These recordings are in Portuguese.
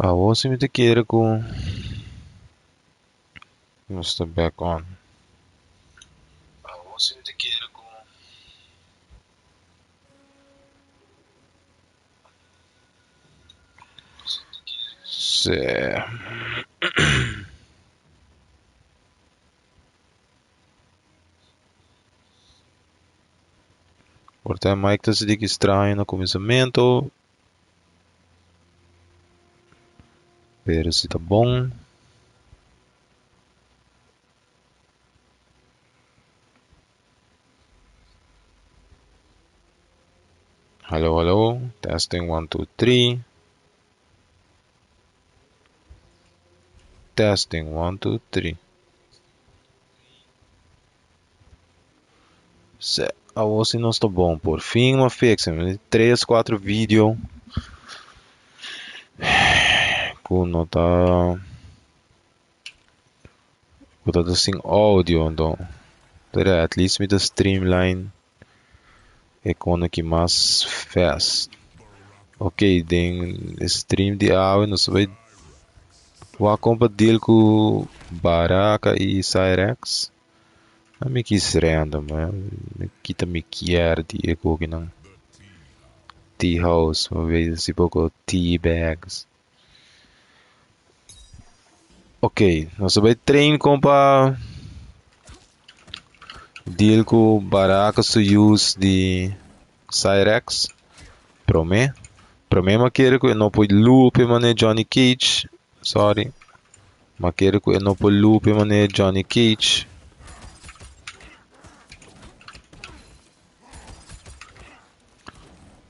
Você me te queira com. Must back on. Você me te queira com. Se. Portanto, a mic está se diz estranho no começamento. Ver se tá bom. Hello, hello. Testing 1, 2, 3. Testing 1, 2, 3. Se. A voz não está bom. Por fim, uma fixa. 3, 4 vídeos. Com nota. Botado sem áudio, então. Pero at least with the streamline. É quando que mais fast. Ok, den stream de áudio, nós vai compartilhar com Baraka e Cyrax. Não me quis random, me quita me quer de eco que não. Tea house, uma vez se pouco tea bags. Ok, nós vai trein com para deal com Baraka su use de Cyrax. Problema que eu não pode loop mané Johnny Cage. Sorry. Mas que eu não pode loop mané Johnny Cage.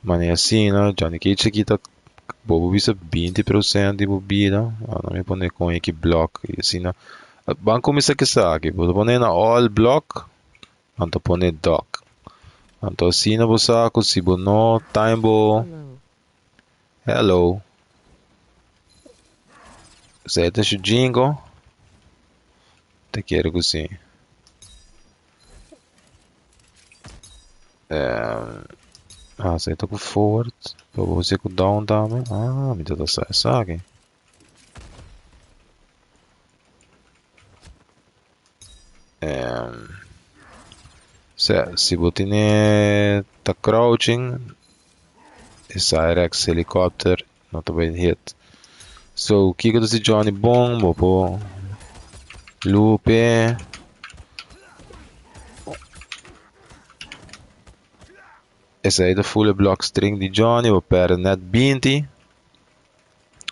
Mané assim, né? Johnny Cage aqui tá bobo visa 20% de bebida. Não me pone com aqui block e assim, né? Vamos começar que sabe. Vou pôr na all block. Anto pone dock. Anto assim, né? Vou saco se vou no time bo. Hello. Zeta jingle. Te quero que sim. Zeta com forward. Eu vou fazer com down também. Me dá sabe? Se você tá crouching, Cyrax helicopter, não tá bem hit. So, o que eu disse Johnny bom, vou pôr loop. Essa aí é full block string de Johnny, vou pôr net 20.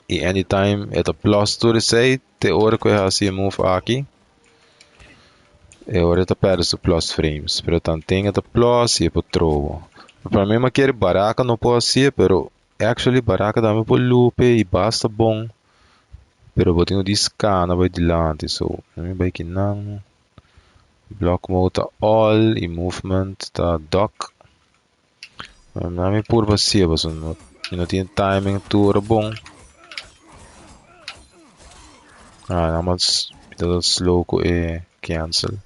E anytime é a plus tudo isso aí, te hora que eu assim move aqui. É hora de perder os plus frames, pero tanto tem a plus e é para trovo. Para mim, eu quero Baraka não pode ser, pero actually Baraka dá-me por loop e basta bom. Pero eu tenho discana vai dilante, so eu vai que não. Block mode tá all e movement tá dock. Não me por você, mas não tem timing tudo bom. Não mas precisa slow com e cancel.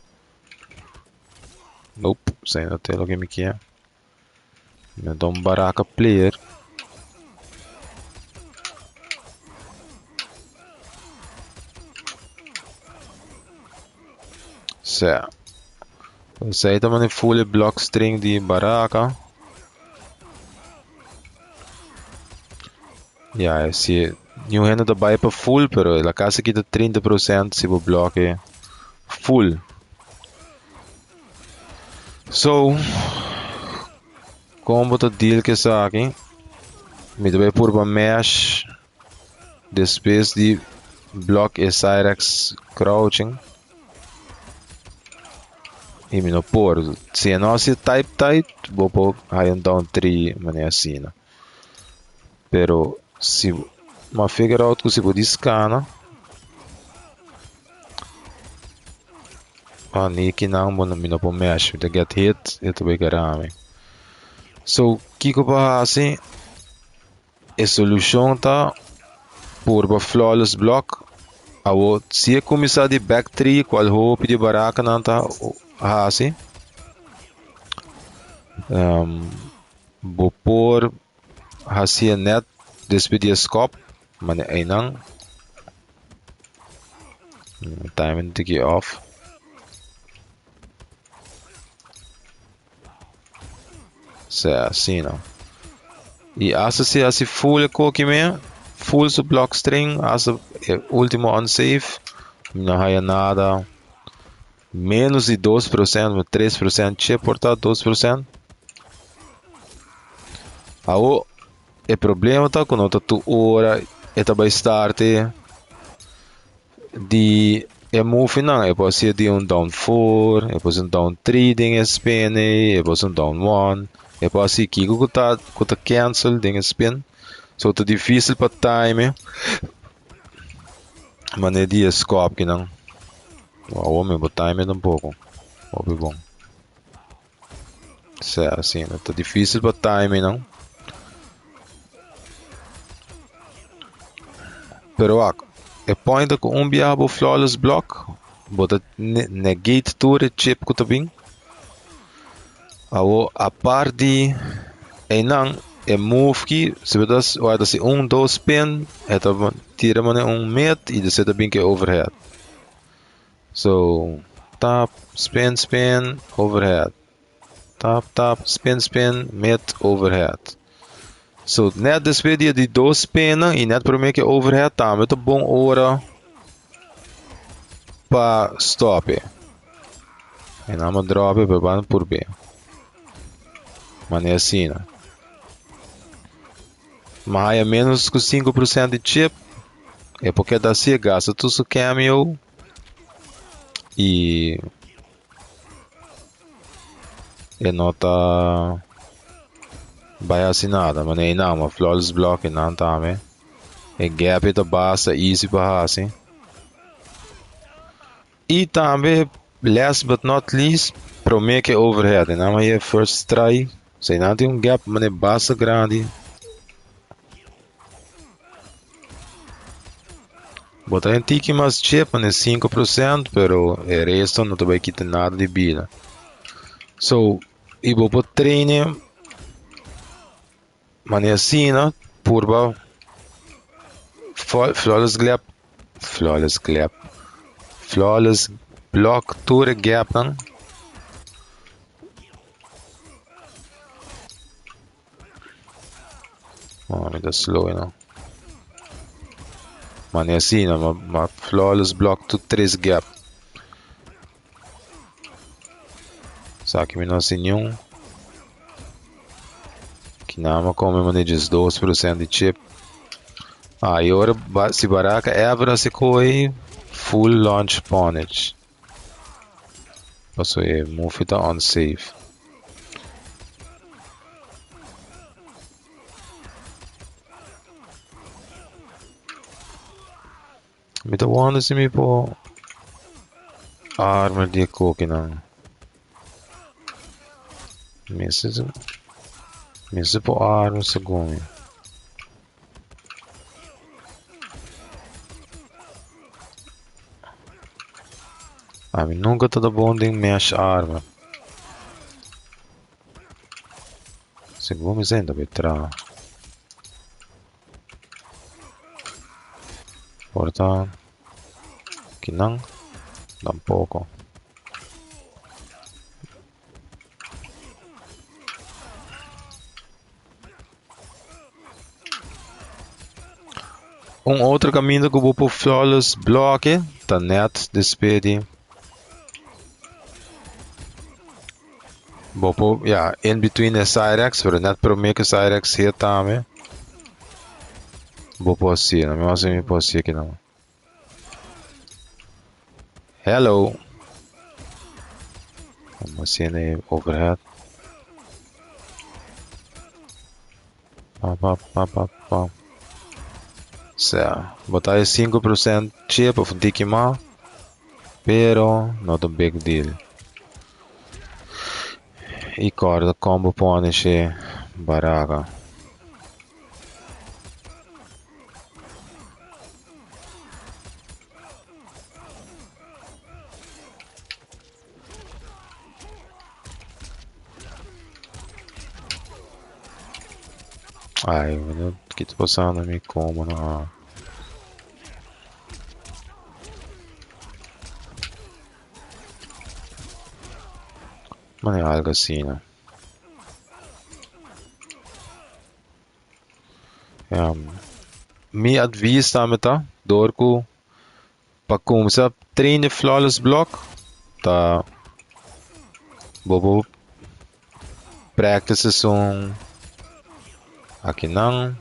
Nope, sem até logo me quer. Me dá Baraka player. Certo. Isso aí também é full block string de Baraka. Se New Hand da buy para full, pero la casa aqui dá 30% se o bloco é full. So, como tá deal que está aqui? Me deve por para mesh depois de block e Cyrax crouching. E me não por. Se não se type, vou pôr high and down 3 maneira assim, né? Pero se uma figure out que se pode scanar. Niki não, me não pode mesh. Me get hit, eu tô bem caramba. So, o que eu vou fazer? A solução tá por o flawless block. Se começar de back 3, qual hope de Baraka não tá assim. Vou pôr assim net despedir scope. Mane ay nang timing tiki off. Se assim não. E essa se assim full aqui mesmo, full su block string, essa último unsafe, não há nada menos de 2%, 3%, che portar 2%. Aí o problema tá quando tu hora e tá vai start de move não, é pode ser de down 4, é pode ser down 3 ding spin, é pode ser down 1, é pode ser que tá cancel ding spin. So tá difícil para time, mas é dia scope que não. O homem o time é um pouco, óbvio bom. Certo, assim, tá difícil para time não. Pero é point com biabo flawless block, bota negate tour chip que tá bem. A parte não é move que se você vai dar 2 spin, é tá tira met e você tá bem que overhead. So tap spin spin overhead. Tap spin spin met overhead. So net despedida de 2 spin e net para mim que overhead tá muito bom hora para stop. E não me drop para por B. Mas é assim, né? Mas é menos que 5% de chip. É porque dá se gasta tudo o cameo. E não tá vai assinada, mas nem não, uma flawless block não tá, né? É gap é basta easy para assim. E também last but not least, para mim que overhead, não é first try, se não tem gap, mas é basta grande. Botar em tiki mais chip, mas é 5%, pero o resto não vai quitar nada de vida. So, e vou para treino, mas é assim, né? Purba, flawless block tour gap, não? Oh, me dá slow, não? Mas é assim, né? Uma flawless block to 3 gap. Só que me não sei nenhum. Que não como me diz 2% de chip. E agora se Baraka Evra se coi full launch ponage. Passou aí, move it on safe. Me dá onda se me pô arma de coque não. Me se pô arma segundo. Me nunca tá bom de mexe arma. Segundo ainda vai tra. Portanto, que não, tampouco. Outro caminho que eu vou por flawless block, tá net despede. Vou por, in between the Cyrax, pero net para mim que Cyrax hit também. Vou por assim, não me acho me por assim aqui não. Hello. Vamos assim aí overhead. Pá. Certo. Botar 5% chip of Dikima, pero not a big deal. E corda combo punish Baraka. Ai, o que tá passando me como não. Mas é algo assim, né? Mi advies também tá? Dorco para começar a treinar flawless block, tá? Bobo practices são aqui não.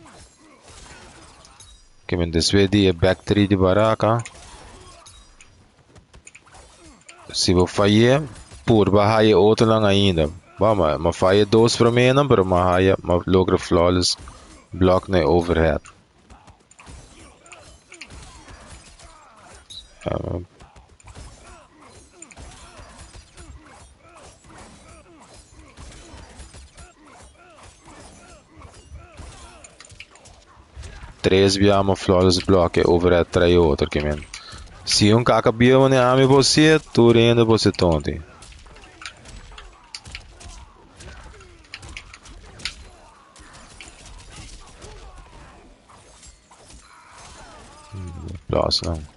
Que me desvedi é back 3 de Baraka. Se vou falhar, por barraia outra lang ainda. Vamos, mas falha 2 para mim, não, pero mas logra flawless block na overhead. 3 biamo flawless block e overhead trai outro que men. Se caca biamo ne ame você, tu rende você tonti. Plus não.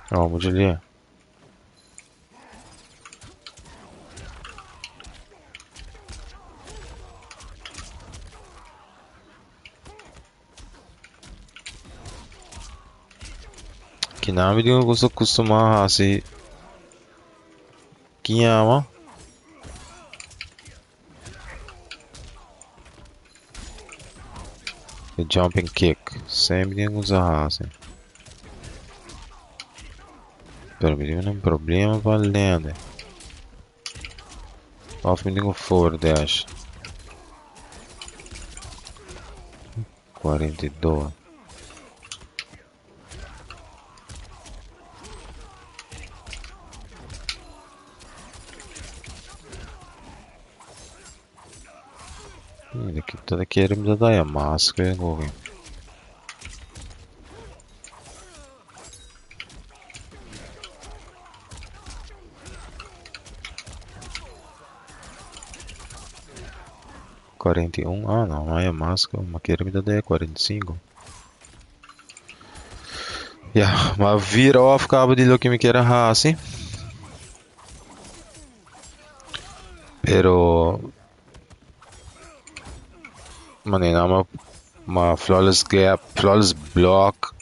Vamos ali. Que nome de eu sou acostumado assim. Que ama? The jumping kick. Sempre tem que usar assim. Pero me deu um problema valendo. Off me deu um forward dash. 42. Daqui toda aqui era me dar a máscara, Google. Ah não é máscara, uma queira me dar 45. Yeah, mas vira off cabo de lo que me quer assim. Pero maneira uma flawless gap, flawless block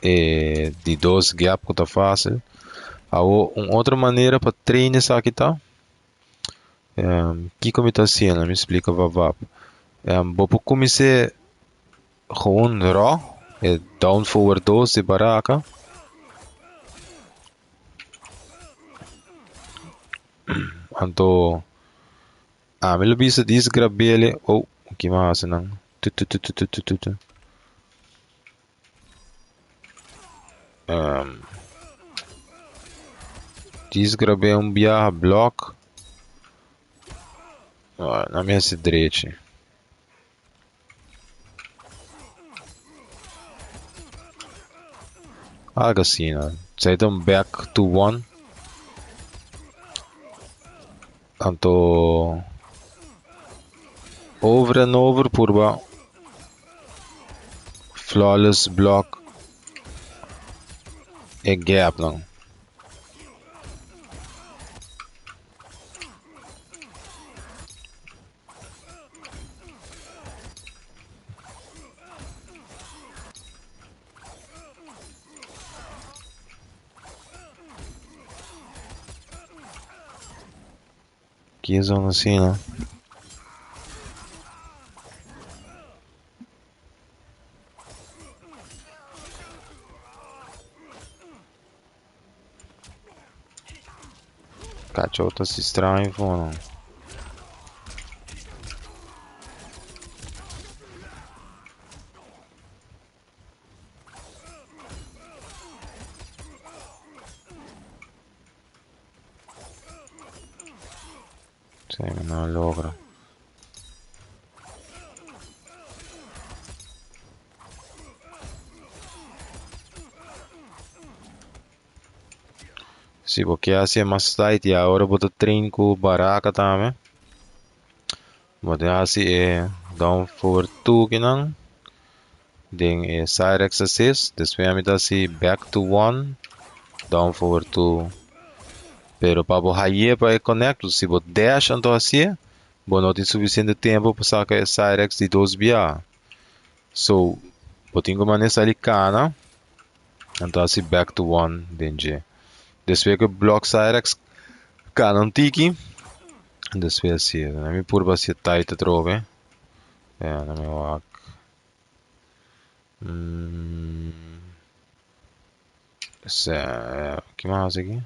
de 2 gap que tá fácil. Há uma outra maneira para treinar isso aqui tá? Que como tá sendo? Me explica vavap. Vou começar gewoon raw, down forward 2 de Baraka. Anto me lo bisa disgrabele. Oh, que massa não. Tu. Disgrabe biar block. Na minha direita. Algo assim, né? Sai back to 1. Anto over and over por flawless block e gap não. Que zona assim, né? Cacho. Chota se estranho, fono. Sim, não logra. Se você assim mais tarde, agora botar treino com Baraka também. Mas assim é down for 2 que não. Den é Cyrax assist. Depois a mim assim back to 1, down for 2. Pero para você para conectar, se você dash então assim, você não tem suficiente tempo para sacar Cyrax de 2 BA. So, você tem que manejar ali cana. Então assim back to 1 dengue. Depois que block Cyrax cana tiki. Depois assim, na minha curva assim tight trove. É, na minha walk. Que mais aqui?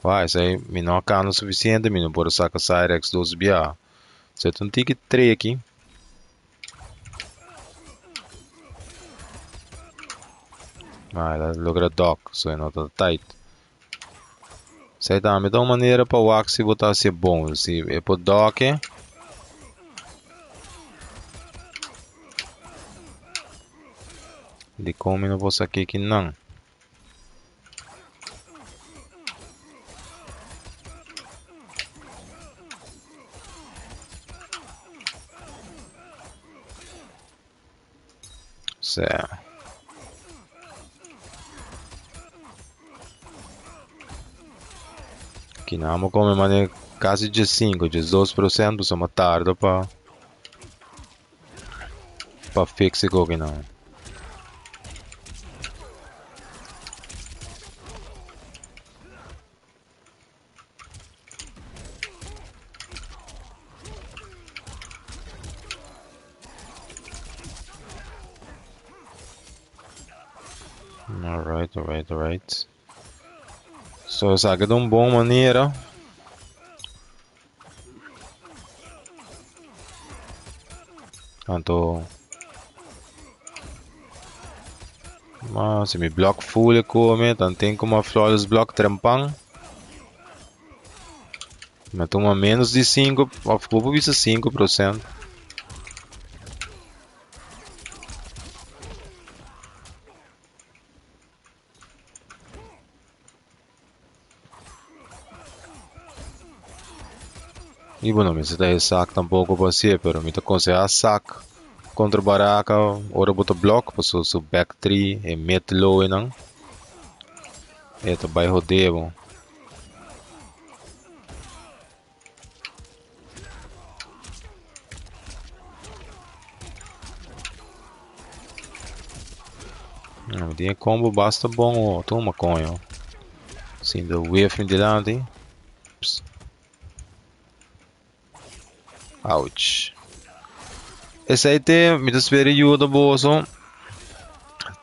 Vai, isso aí, me não cano o suficiente, me não pode sacar Cyrax 2 BA. Você tem um ticket 3 aqui. Vai, logra dock, isso aí não tá tight. Isso aí também dá uma maneira para o Axie botar ser bom. Se é por dock, de como não vou sacar aqui não. Certo. Aqui não vamos comer maneira quase de 5, de 12%, só uma tarde para fixar aqui não. Alright. So, saca de uma boa maneira. Então, mas se me block full é como, então tem como a flawless block trampang. Mas toma menos de 5, vou ver 5%. E bueno, me está esse saco tampouco para ser, pero me está conseguindo saco contra Baraka, ora bota bloco, passou o back 3 e mete low e não. Eita, vai rodear, bom. Não, tem combo basta bom, toma conho. Sim, do wave delante. Ouch. Esse aí tem, me espera ajuda bolso.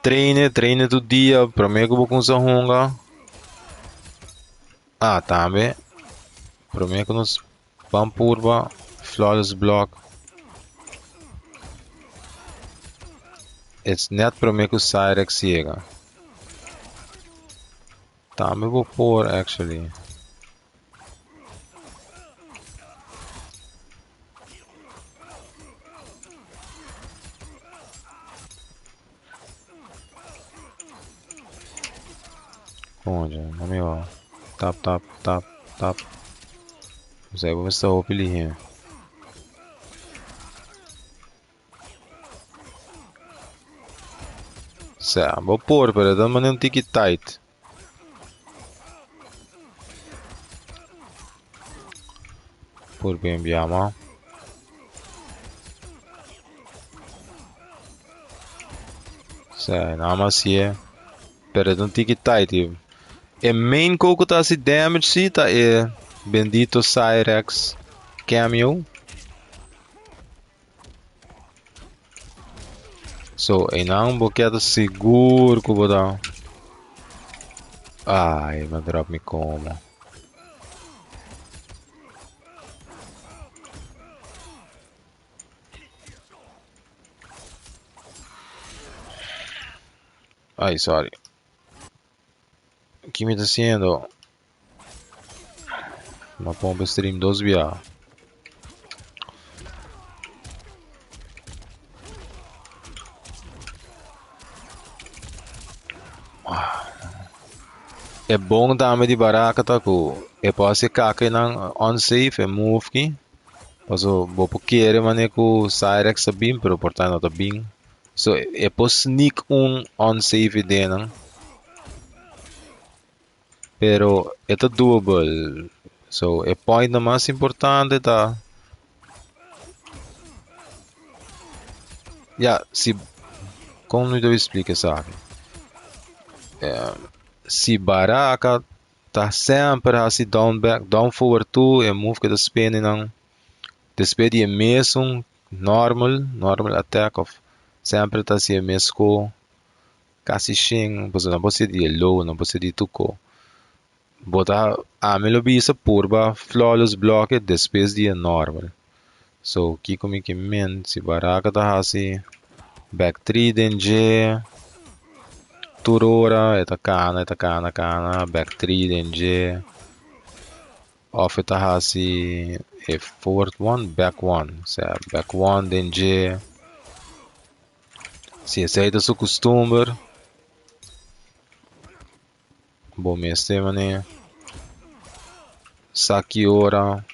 Treine todo dia, para mim que eu vou com essa hunga. Ah, também. Para mim que nos pampurba, flawless block. It's net para mim que o Cyrax chega. Também vou pôr, actually. Onde? Na minha tap. Você vai ver se eu ali. Certo, vou pôr, para dar maneira um tique tight. Por bem, biama. Certo, nada mais é. Para dar um tique tight. E main coco tá se damage se tá é bendito Cyrax cameo. So, e não boqueta seguro que vou dar. Ai, mas drop me como. Ai, sorry. O que me tá haciendo? Uma pompa stream 2 via. É bom também de Baraka tá com. É pode caca não unsafe é move aqui. Also, vou querer mané com Cyrax sabim, pero portanto não tá bem. So, é pode sneak unsafe dentro. Pero é tá doable. So, é point na mais importante tá. Se como eu explico, sabe? Se Baraka tá sempre assim down back, down forward 2 e move que tá spinning não. Despede é mesmo normal attack of sempre tá assim mesmo quase ching, você não pode de low, não pode de tuco. Bota a melobisa purba flawless block despede de normal. So, aqui como que men se Baraka tá assim back 3 DNG Turora, cana, back 3 DNG off eta hasi a forward 1, back 1. Så back 1 DNG. Se aceita seu costume, bom mestre mané. Saki ora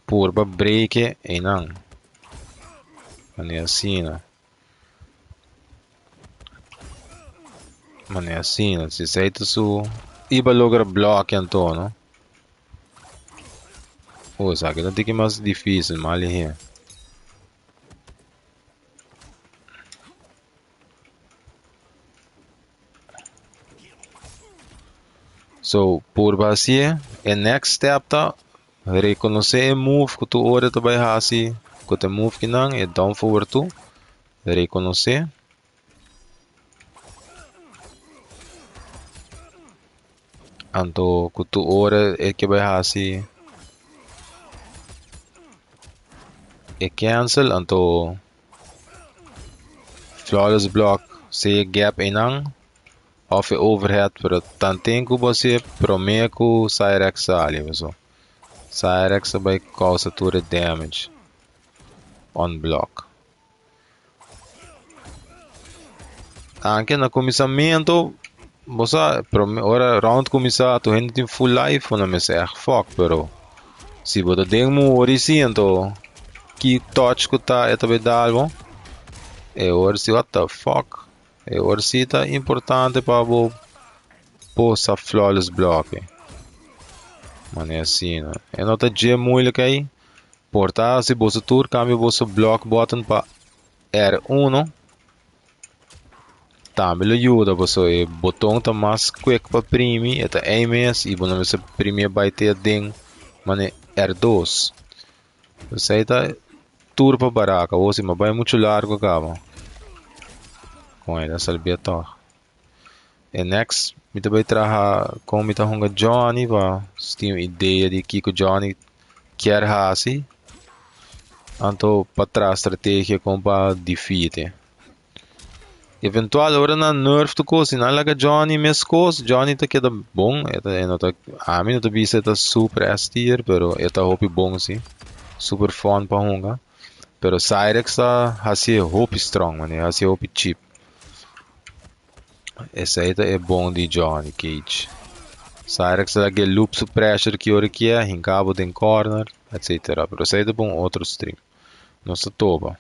purba break e não. Mané assim, né? Mané assim, né? Se aceita su iba logra block então, oh, sabe, não tem que mais difícil, mal aí. So, por basia, e next step tá reconhecer o move que tu ora tu vai fazer, que tu move que não é down forward tu, reconhecer. Anto que tu ora é que vai fazer é cancel, anto flawless block, se gap inang, off overhead, pero tanto que você promete que o Cyrax ali, so. Cyrax vai causar tudo damage on block. Anche no cominciamento, você ora round começar, tu ainda tem full life, não me sei fuck, pero se você tem um horizonte, que touch que tá é também dá algo, é horizonte what the fuck, é horizonte importante para o possa flawless block. Mano, é assim, né? É nota G muito aí. Portar se você tour cambia você block button para R1. Também ajuda você o botão tá mais quick para imprimir, é AMS e quando você imprimir vai ter ding, mano, R2. Você aí tá tour para Baraka, ou se mas vai muito largo cabo. Com ele essa albiator. E next, me também traha como me tá honga Johnny, va, tem ideia de que o Johnny quer fazer. Anto para trás estratégia como para defeat. Eventual ora na nerf to ko sinalaga Johnny mescos Johnny tá queda bom é nota a mim não tá bisa tá super S-tier pero é tá hope bom sim super fun para honga pero Cyrax tá assim hope strong mano assim hope cheap esse aí tá é bom de Johnny Cage Cyrax tá aquele loop suppressor que ora que é em cabo tem corner etc pero esse aí tá bom outro stream nossa toba